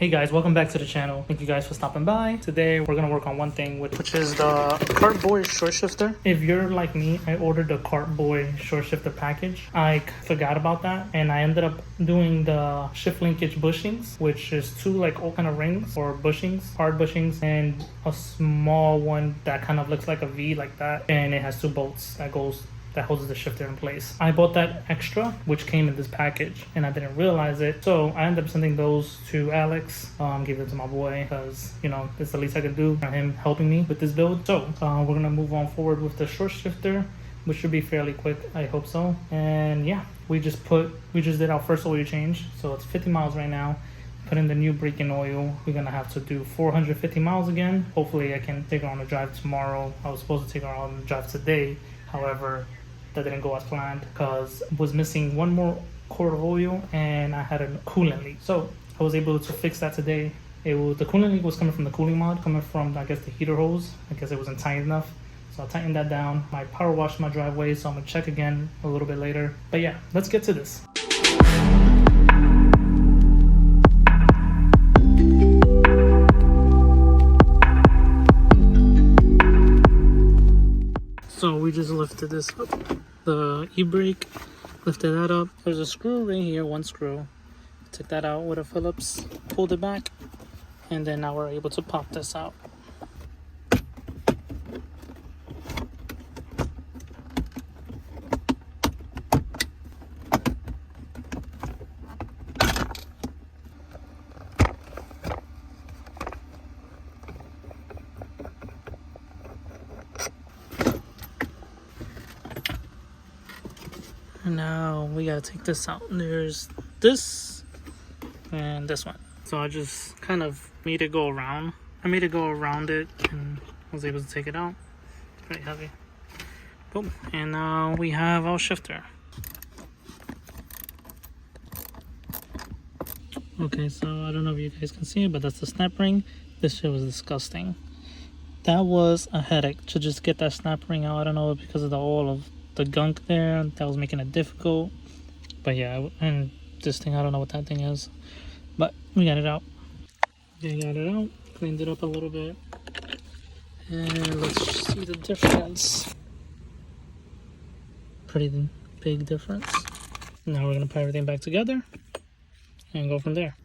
Hey guys, welcome back to the channel. Thank you guys for stopping by. Today we're gonna work on one thing, which is the Kartboy short shifter. If you're like me, I ordered the Kartboy short shifter package. I forgot about that and I ended up doing the shift linkage bushings, which is two like all kind of rings or bushings, hard bushings, and a small one that kind of looks like a V like that, and it has two bolts that holds the shifter in place. I bought that extra, which came in this package, and I didn't realize it. So I ended up sending those to Alex, gave it to my boy, because, you know, it's the least I could do for him helping me with this build. So we're gonna move on forward with the short shifter, which should be fairly quick, I hope so. And yeah, we just did our first oil change. So it's 50 miles right now. Put in the new braking oil. We're gonna have to do 450 miles again. Hopefully I can take her on a drive tomorrow. I was supposed to take her on a drive today. However, that didn't go as planned because I was missing one more quart of oil and I had a coolant leak. So I was able to fix that today. The coolant leak was coming from the cooling mod, coming from, I guess, the heater hose. I guess it wasn't tight enough. So I tightened that down. I power washed my driveway, so I'm gonna check again a little bit later. But yeah, let's get to this. So we just lifted this up, the e-brake, lifted that up. There's a screw right here, one screw. Took that out with a Phillips, pulled it back, and then now we're able to pop this out. Now we gotta take this out. There's this and this one. So I just kind of made it go around. I made it go around it and was able to take it out. It's pretty heavy. Boom. And now we have our shifter. Okay, so I don't know if you guys can see it, but that's the snap ring. This shit was disgusting. That was a headache to just get that snap ring out. I don't know, because of all of the gunk there that was making it difficult. But yeah, and this thing, I don't know what that thing is, but we got it out. Okay, got it out, cleaned it up a little bit, and let's see the difference. Pretty big difference. Now we're gonna put everything back together and go from there.